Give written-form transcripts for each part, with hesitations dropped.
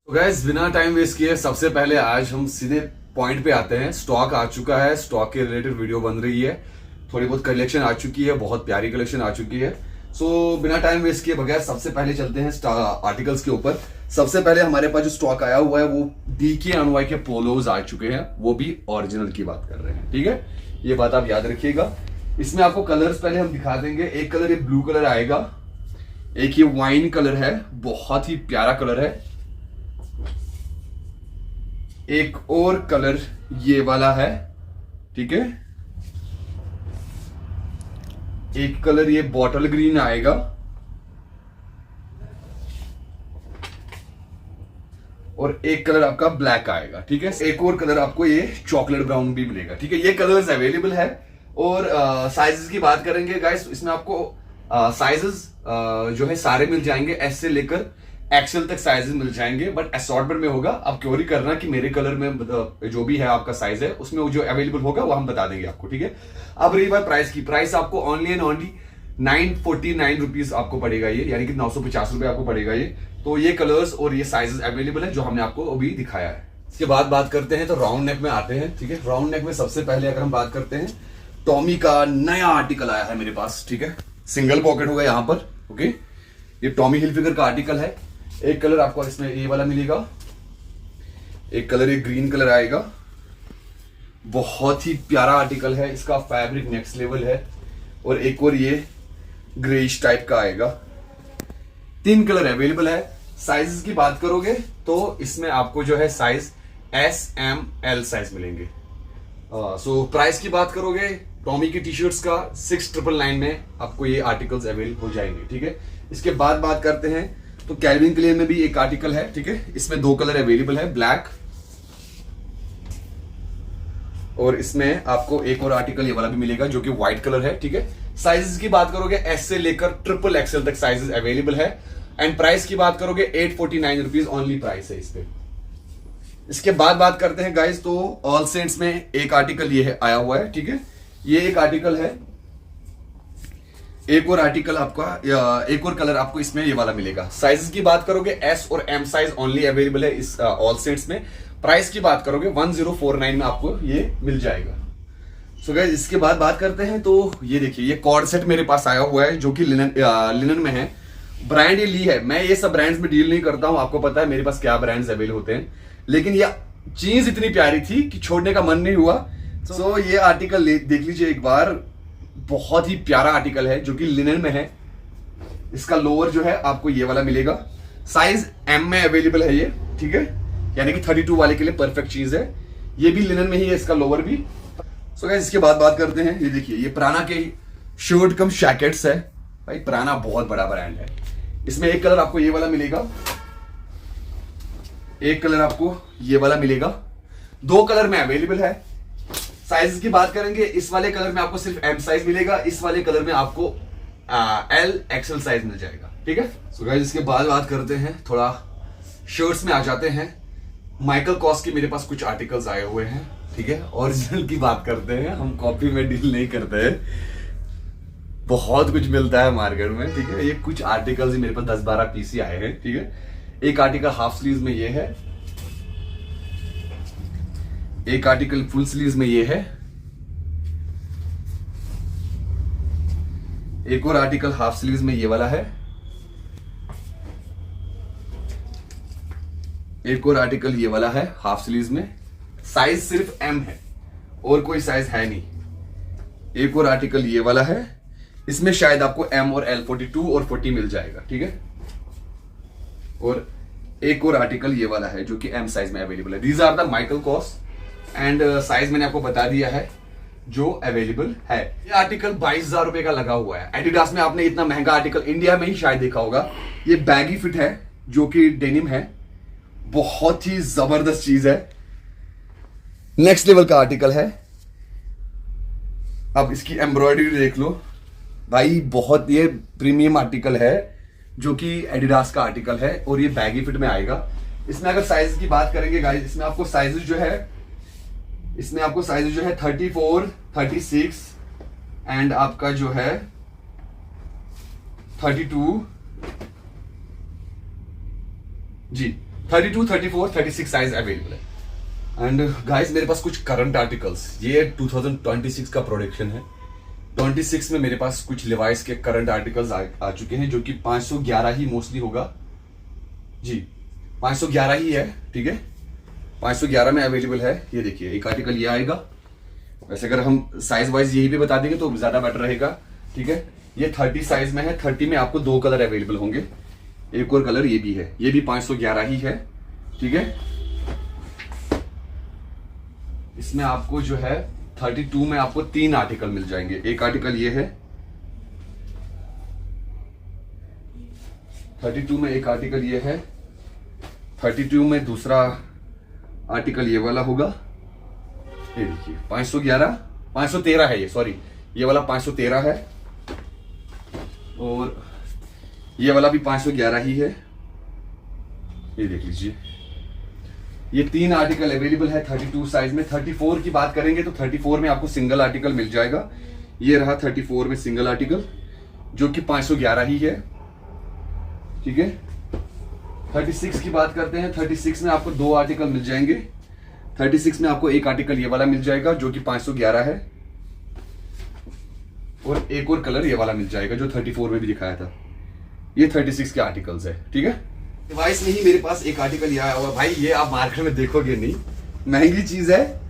तो गाइस बिना time waste किए सबसे पहले आज हम सीधे पॉइंट पे आते हैं। स्टॉक आ चुका है, स्टॉक के रिलेटेड वीडियो बन रही है, थोड़ी बहुत कलेक्शन आ चुकी है, बहुत प्यारी कलेक्शन आ चुकी है। सो बिना टाइम वेस्ट किए बगैर सबसे पहले चलते हैं आर्टिकल्स के ऊपर। सबसे पहले हमारे पास जो स्टॉक आया हुआ है वो डीके एनवाई के पोलोज आ चुके हैं, वो भी ओरिजिनल की बात कर रहे हैं। ठीक है, ये बात आप याद रखिएगा। इसमें आपको कलर्स पहले हम दिखा देंगे। एक कलर ये ब्लू कलर आएगा, एक ये वाइन कलर है, बहुत ही प्यारा कलर है। एक और कलर ये वाला है, ठीक है। एक कलर ये बॉटल ग्रीन आएगा, और एक कलर आपका ब्लैक आएगा, ठीक है। एक और कलर आपको ये चॉकलेट ब्राउन भी मिलेगा, ठीक है। ये कलर्स अवेलेबल है। और साइजेस की बात करेंगे गाइस, इसमें आपको साइजेस जो है सारे मिल जाएंगे, एस से लेकर एक्सेल तक साइजेस मिल जाएंगे। बट असॉर्टमेंट में होगा, आप क्योरी करना कि मेरे कलर में जो भी है आपका साइज है उसमें वो जो अवेलेबल होगा वो हम बता देंगे आपको, ठीक है। अब रही बात प्राइस की, प्राइस आपको ओनली एंड ओनली 949 रुपीज आपको पड़ेगा ये, यानी कि 950 रुपए आपको पड़ेगा ये। तो ये कलर्स और ये साइजेस अवेलेबल है जो हमने आपको अभी दिखाया है। इसके बाद बात करते हैं तो राउंड नेक में आते हैं, ठीक है। राउंड नेक में सबसे पहले अगर हम बात करते हैं, टॉमी का नया आर्टिकल आया है मेरे पास, ठीक है। सिंगल पॉकेट होगा यहाँ पर, ओके। ये टॉमी हिलफिगर का आर्टिकल है। एक कलर आपको इसमें ये वाला मिलेगा, एक कलर ये ग्रीन कलर आएगा। बहुत ही प्यारा आर्टिकल है, इसका फैब्रिक नेक्स्ट लेवल है। और एक और ये ग्रेइश टाइप का आएगा। 3 कलर अवेलेबल है। साइजेस की बात करोगे तो इसमें आपको जो है size S M L size मिलेंगे। सो प्राइस की बात करोगे टॉमी की टी शर्ट्स का 6999 में आपको ये आर्टिकल्स अवेलेबल हो जाएंगे, ठीक है। इसके बाद बात करते हैं तो कैल्विन क्लेन में भी एक आर्टिकल है, ठीक है। इसमें 2 कलर अवेलेबल है, ब्लैक, और इसमें आपको एक और आर्टिकल ये वाला भी मिलेगा जो कि व्हाइट कलर है, ठीक है। साइजेस की बात करोगे एस से लेकर ट्रिपल एक्सएल तक साइजेस अवेलेबल है। एंड प्राइस की बात करोगे 849 रुपीज ओनली प्राइस है इस पे। इसके बाद बात करते हैं गाइस तो ऑल सेंट्स में एक आर्टिकल ये है आया हुआ है, ठीक है। ये एक आर्टिकल है। एक और आर्टिकल आपका एक और कलर आपको इसमें ये वाला मिलेगा। साइजेस की बात करोगे एस और एम साइज ओनली अवेलेबल है इस ऑल सेट्स में। प्राइस की बात करोगे 1049 में आपको ये मिल जाएगा। सो गाइस इसके बाद बात करते हैं तो ये देखिए, ये कॉर्ड सेट मेरे पास आया हुआ है जो कि लिनन में है। ब्रांड ये ली है। मैं ये सब ब्रांड्स में डील नहीं करता हूं, आपको पता है मेरे पास क्या ब्रांड्स अवेलेबल होते हैं, लेकिन ये चीज इतनी प्यारी थी कि छोड़ने का मन नहीं हुआ। सो ये आर्टिकल देख लीजिए एक बार, बहुत ही प्यारा आर्टिकल है जो कि लिनन में है। इसका लोअर जो है आपको ये वाला मिलेगा, साइज एम में अवेलेबल है ये, ठीक है। यानी कि 32 वाले के लिए परफेक्ट चीज है। ये भी लिनन में ही है, इसका लोअर भी। सो गाइस इसके बाद बात करते हैं, ये देखिए ये प्राना के शर्ट कम जैकेट्स है। भाई प्राना बहुत बड़ा ब्रांड है। इसमें एक कलर आपको ये वाला मिलेगा, एक कलर आपको ये वाला मिलेगा। 2 कलर में अवेलेबल है। साइज की बात करेंगे, इस वाले कलर में आपको सिर्फ एम साइज मिलेगा, इस वाले कलर में आपको एल एक्सएल साइज मिल जाएगा, ठीक है। सो गाइस इसके बाद बात करते हैं, थोड़ा शर्ट्स में आ जाते हैं। माइकल कॉस के मेरे पास कुछ आर्टिकल्स आए हुए हैं, ठीक है। ओरिजिनल की बात करते हैं, हम कॉपी में डील नहीं करते हैं। बहुत कुछ मिलता है मार्केट में, ठीक है। ये कुछ आर्टिकल्स मेरे पास 10-12 पीस ही आए हैं, ठीक है। एक आर्टिकल हाफ स्लीव में ये है, एक आर्टिकल फुल स्लीव्स में ये है, एक और आर्टिकल हाफ स्लीव्स में ये वाला है, एक और आर्टिकल ये वाला है हाफ स्लीव्स में। साइज सिर्फ एम है और कोई साइज है नहीं। एक और आर्टिकल ये वाला है, इसमें शायद आपको एम और एल 42 और 40 मिल जाएगा, ठीक है। और एक और आर्टिकल ये वाला है जो कि एम साइज में अवेलेबल है। These are the Michael Kors and size मैंने आपको बता दिया है जो अवेलेबल है। ये आर्टिकल 22,000 रुपए का लगा हुआ है। एडिडास में आपने इतना महंगा आर्टिकल इंडिया में ही शायद देखा होगा। ये बैगी फिट है जो कि डेनिम है, बहुत ही जबरदस्त चीज है, नेक्स्ट लेवल का आर्टिकल है। अब इसकी एम्ब्रॉयडरी देख लो भाई, बहुत ये प्रीमियम आर्टिकल है जो कि एडिडास का आर्टिकल है और ये बैगी फिट में आएगा। इसमें अगर साइज की बात करेंगे गाइस, इसमें आपको साइजेस जो है 34, 36 एंड आपका जो है 32 जी 32, 34, 36 साइज अवेलेबल है। एंड गाइस मेरे पास कुछ करंट आर्टिकल्स, ये 2026 का प्रोडक्शन है। 26 में मेरे पास कुछ लिवाइस के करंट आर्टिकल्स आ चुके हैं, जो कि 511 ही मोस्टली होगा जी, 511 ही है, ठीक है। 511 में अवेलेबल है। ये देखिए एक आर्टिकल ये आएगा। वैसे अगर हम साइज वाइज यही पे बता देंगे तो ज्यादा बेटर रहेगा, ठीक है। ये 30 साइज में है। 30 में आपको 2 कलर अवेलेबल होंगे, एक और कलर ये भी है, ये भी 511 ही है, ठीक है। इसमें आपको जो है 32 में आपको 3 आर्टिकल मिल जाएंगे। एक आर्टिकल ये है, 32 में एक आर्टिकल ये है, 32 में दूसरा आर्टिकल ये वाला होगा। ये देखिए 513 है ये, सॉरी ये वाला 513 है, और ये वाला भी 511 ही है। ये देख लीजिए, ये 3 आर्टिकल अवेलेबल है 32 साइज में। 34 की बात करेंगे तो 34 में आपको सिंगल आर्टिकल मिल जाएगा। ये रहा 34 में सिंगल आर्टिकल, जो कि 511 ही है, ठीक है। 36 की बात करते हैं। 36 में आपको 2 आर्टिकल मिल जाएंगे। 36 में आपको एक आर्टिकल ये वाला मिल जाएगा, जो कि 511 है, और एक और कलर ये वाला मिल जाएगा जो 34 में भी दिखाया था। ये 36 के आर्टिकल्स है, ठीक है। डिवाइस में ही मेरे पास एक आर्टिकल ये आया हुआ भाई, ये आप मार्केट में देखोगे नहीं, महंगी चीज है,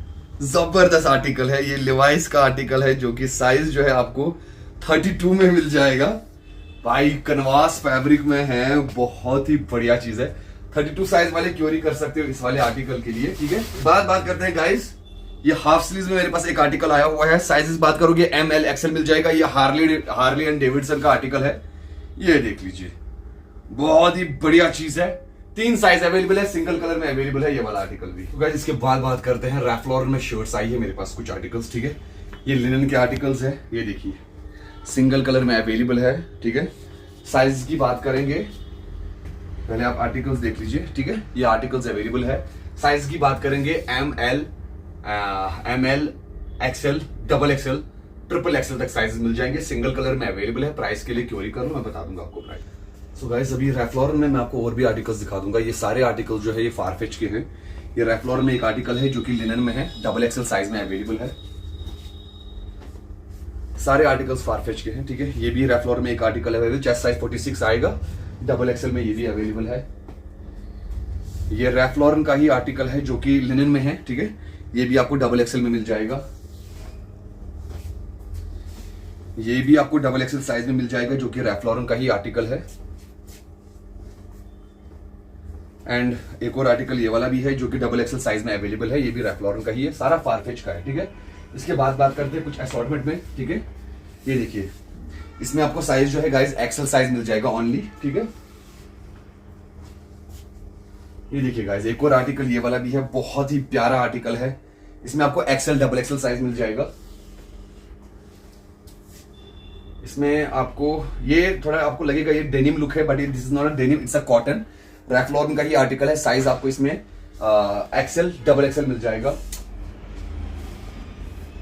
जबरदस्त आर्टिकल है। ये लिवाइस का आर्टिकल है, जो कि साइज जो है आपको 32 में मिल जाएगा भाई। कनवास फैब्रिक में है, बहुत ही बढ़िया चीज है। 32 साइज वाले क्योरी कर सकते हो इस वाले आर्टिकल के लिए, ठीक है। बात करते हैं गाइस, ये हाफ स्लीव्स में मेरे पास एक आर्टिकल आया हुआ है। साइजेस बात करोगे ML XL मिल जाएगा। ये हार्ली एंड डेविडसन का आर्टिकल है, ये देख लीजिए, बहुत ही बढ़िया चीज है। 3 साइज अवेलेबल है, सिंगल कलर में अवेलेबल है ये वाला आर्टिकल भी। तो गाइस इसके बाद बात करते हैं रैल्फ लॉरेन में शर्ट्स आई है मेरे पास कुछ आर्टिकल्स, ठीक है। ये लिनन के आर्टिकल्स है, ये देखिए सिंगल कलर में अवेलेबल है, ठीक है। साइज की बात करेंगे, पहले आप आर्टिकल्स देख लीजिए, ठीक है। ये आर्टिकल्स अवेलेबल है। साइज की बात करेंगे ML XL, XXL, XXL तक साइज मिल जाएंगे। सिंगल कलर में अवेलेबल है। प्राइस के लिए क्वेरी कर लो, मैं बता दूंगा आपको प्राइस। सो गाइस अभी रैल्फ लॉरेन में मैं आपको और भी आर्टिकल्स दिखा दूंगा। ये सारे आर्टिकल जो है ये फारफेच के हैं। ये रैल्फ लॉरेन में एक आर्टिकल है जो कि लिनन में है, XXL साइज में अवेलेबल है। सारे आर्टिकल्स फारफेच के हैं, ठीक है। ये भी रैल्फ लॉरेन में एक आर्टिकल अवेलेबल, चेस्ट साइज 46 आएगा। XXL में ये भी अवेलेबल है। ये रैल्फ लॉरेन का ही आर्टिकल है जो कि लिनन में है, ठीक है। ये भी आपको XXL में मिल जाएगा। ये भी आपको XXL साइज में मिल जाएगा, जो कि रैल्फ लॉरेन का ही आर्टिकल है। एंड एक और आर्टिकल ये वाला भी है जो कि XXL साइज में अवेलेबल है। ये भी रैल्फ लॉरेन का ही है, सारा फारफेच का है, ठीक है। इसके बाद बात करते हैं कुछ असॉर्टमेंट में, ठीक है। ये देखिए इसमें आपको साइज जो है गाइस XL साइज मिल जाएगा ओनली, ठीक है। ये देखिए गाइस एक और आर्टिकल ये वाला भी है, बहुत ही प्यारा आर्टिकल है। इसमें आपको XL XXL साइज मिल जाएगा। इसमें आपको ये थोड़ा आपको लगेगा ये डेनिम लुक है, but this is not a denim, it's a cotton. Ralph Lauren का ही आर्टिकल है। साइज आपको इसमें XL XXL मिल जाएगा।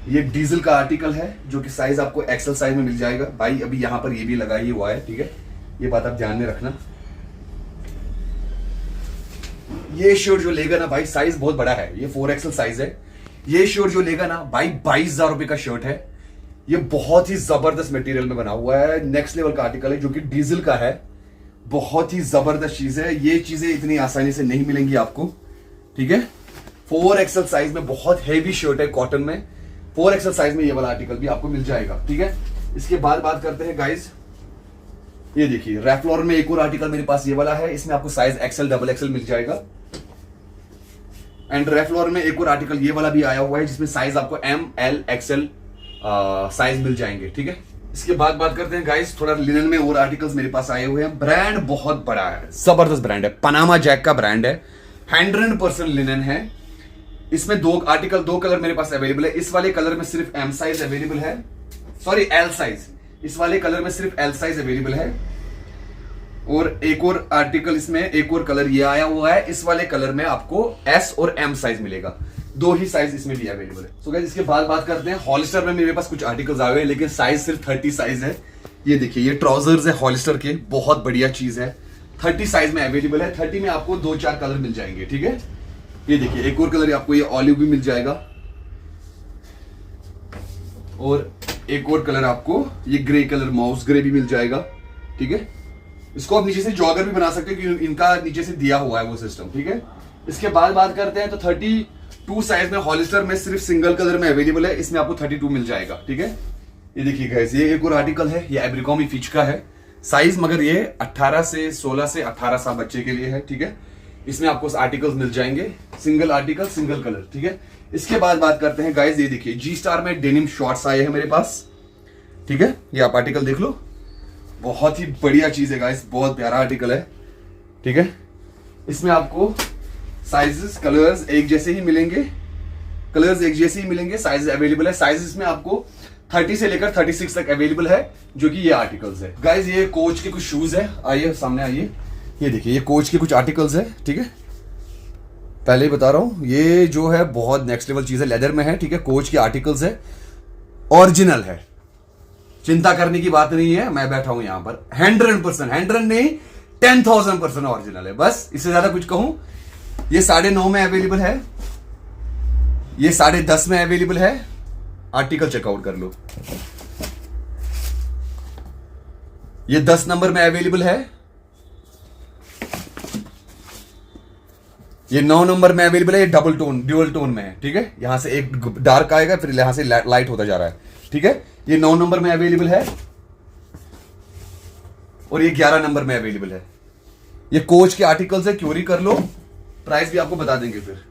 ये डीजल का आर्टिकल है जो कि साइज आपको XL साइज में मिल जाएगा। भाई अभी यहां पर ये भी लगा ही हुआ है, ठीक है, ये बात आप ध्यान में रखना। ये शर्ट जो लेगा ना भाई, साइज बहुत बड़ा है, ये 4XL साइज है। ये शर्ट जो लेगा ना भाई 22,000 रुपए का शर्ट है। ये बहुत ही जबरदस्त मटेरियल में बना हुआ है, नेक्स्ट लेवल का आर्टिकल है जो कि डीजल का है। बहुत ही जबरदस्त चीज है। ये चीजें इतनी आसानी से नहीं मिलेंगी आपको, ठीक है। 4XL साइज में बहुत हेवी शर्ट है कॉटन में। 4XL साइज में ये वाला आर्टिकल भी आपको मिल जाएगा, ठीक है। इसके बाद बात करते हैं गाइस, ये देखिए रैल्फ लॉरेन में एक और आर्टिकल मेरे पास ये वाला है। इसमें आपको साइज XL XXL मिल जाएगा। एंड रैल्फ लॉरेन में एक और आर्टिकल ये वाला भी आया हुआ है जिसमें साइज आपको ML XL साइज मिल जाएंगे, ठीक है। इसके बाद बात करते हैं गाइस थोड़ा लिनन में और आर्टिकल्स मेरे पास आए हुए हैं। ब्रांड बहुत बड़ा है, जबरदस्त ब्रांड है, पनामा जैक का ब्रांड है, 100% लिनन है। इसमें 2 आर्टिकल 2 कलर मेरे पास अवेलेबल है। इस वाले कलर में सिर्फ M साइज अवेलेबल है, सॉरी L साइज। इस वाले कलर में सिर्फ L साइज अवेलेबल है। और एक और आर्टिकल इसमें एक और कलर ये आया हुआ है, इस वाले कलर में आपको S और M साइज मिलेगा। 2 ही साइज इसमें भी अवेलेबल है। सो गाइस इसके बाद बात करते हैं हॉलिस्टर में मेरे पास कुछ आर्टिकल्स आए हुए हैं, लेकिन साइज सिर्फ 30 साइज है। ये देखिए ये ट्राउजर्स है हॉलिस्टर के, बहुत बढ़िया चीज है। 30 साइज में अवेलेबल है। 30 में आपको 2-4 कलर मिल जाएंगे, ठीक है। ये देखिए एक और कलर आपको ये ऑलिव भी मिल जाएगा, और एक और कलर आपको ये ग्रे कलर माउस ग्रे भी मिल जाएगा, ठीक है। इसको आप नीचे से जॉगर भी बना सकते हो क्योंकि इनका नीचे से दिया हुआ है वो सिस्टम, ठीक है। इसके बाद बात करते हैं तो 32 साइज में हॉलिस्टर में सिर्फ सिंगल कलर में अवेलेबल है, इसमें आपको 32 मिल जाएगा, ठीक है। ये देखिए गाइस, ये एक और आर्टिकल है, ये एब्रिकॉमी फिच का है साइज, मगर ये 16 से 18 साल बच्चे के लिए है, ठीक है। इसमें आपको आर्टिकल्स मिल जाएंगे, सिंगल आर्टिकल सिंगल कलर, ठीक है। इसके बाद बात करते हैं गाइस, ये देखिए जी स्टार में डेनिम शॉर्ट्स आए हैं मेरे पास, ठीक है। ये आप आर्टिकल देख लो, बहुत ही बढ़िया चीज है गाइस, बहुत प्यारा आर्टिकल है, ठीक है। इसमें आपको साइजेस कलर्स एक जैसे ही मिलेंगे, साइज अवेलेबल है। साइज इसमें आपको 30 से लेकर 36 तक अवेलेबल है, जो कि ये आर्टिकल्स है। गाइस ये कोच के कुछ शूज है, आइए सामने आइए, ये देखिए ये कोच के कुछ आर्टिकल्स है, ठीक है। पहले ही बता रहा हूं, ये जो है बहुत नेक्स्ट लेवल चीज है, लेदर में है, ठीक है। कोच के आर्टिकल्स है, ओरिजिनल है, चिंता करने की बात नहीं है। मैं बैठा हूं यहां पर 100% 100 नहीं 10,000% ओरिजिनल है, बस इससे ज्यादा कुछ कहूं। ये 9.5 में अवेलेबल है, ये 10.5 में अवेलेबल है, आर्टिकल चेकआउट कर लो। ये 10 नंबर में अवेलेबल है, ये 9 नंबर में अवेलेबल है, ये ड्यूअल टोन में है, ठीक है। यहां से एक डार्क आएगा, फिर यहां से लाइट होता जा रहा है, ठीक है। ये 9 नंबर में अवेलेबल है, और ये 11 नंबर में अवेलेबल है। ये कोच के आर्टिकल्स है, क्यूरी कर लो, प्राइस भी आपको बता देंगे। फिर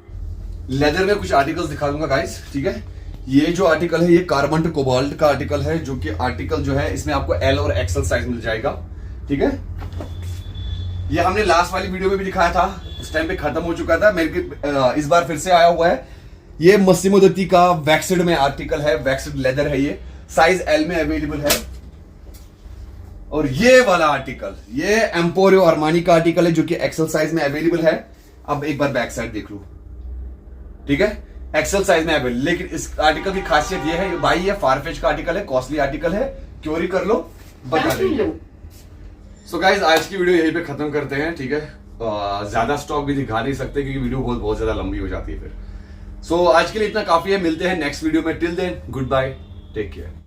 लेदर में कुछ आर्टिकल्स दिखा दूंगा गाइस, ठीक है। ये जो आर्टिकल है ये कार्बन टू कोबाल्ट का आर्टिकल है, जो कि आर्टिकल जो है इसमें आपको एल और एक्सएल साइज मिल जाएगा, ठीक है। ये हमने लास्ट वाली वीडियो में भी दिखाया था, उस टाइम पे खत्म हो चुका था, मेरे इस बार फिर से आया हुआ है। ये मस्सिमो दुत्ती का वैक्सड में आर्टिकल है, वैक्सड लेदर है, ये साइज एल में अवेलेबल है। और ये वाला आर्टिकल ये एम्पोरियो अरमानी का आर्टिकल है, जो कि एक्सएल साइज में अवेलेबल है। अब एक बार बैक साइड देख लो, ठीक है, एक्सएल साइज में अवेलेबल। लेकिन इस आर्टिकल की खासियत ये है, भाई ये फारफेच का आर्टिकल है, कॉस्टली आर्टिकल है, क्योरी कर लो, बता देंगे। सो गाइस आज की वीडियो यहीं पे खत्म करते हैं, ठीक है। ज्यादा स्टॉक भी दिखा नहीं सकते क्योंकि वीडियो बहुत ज्यादा लंबी हो जाती है फिर। सो आज के लिए इतना काफी है, मिलते हैं नेक्स्ट वीडियो में। Till then goodbye, take care.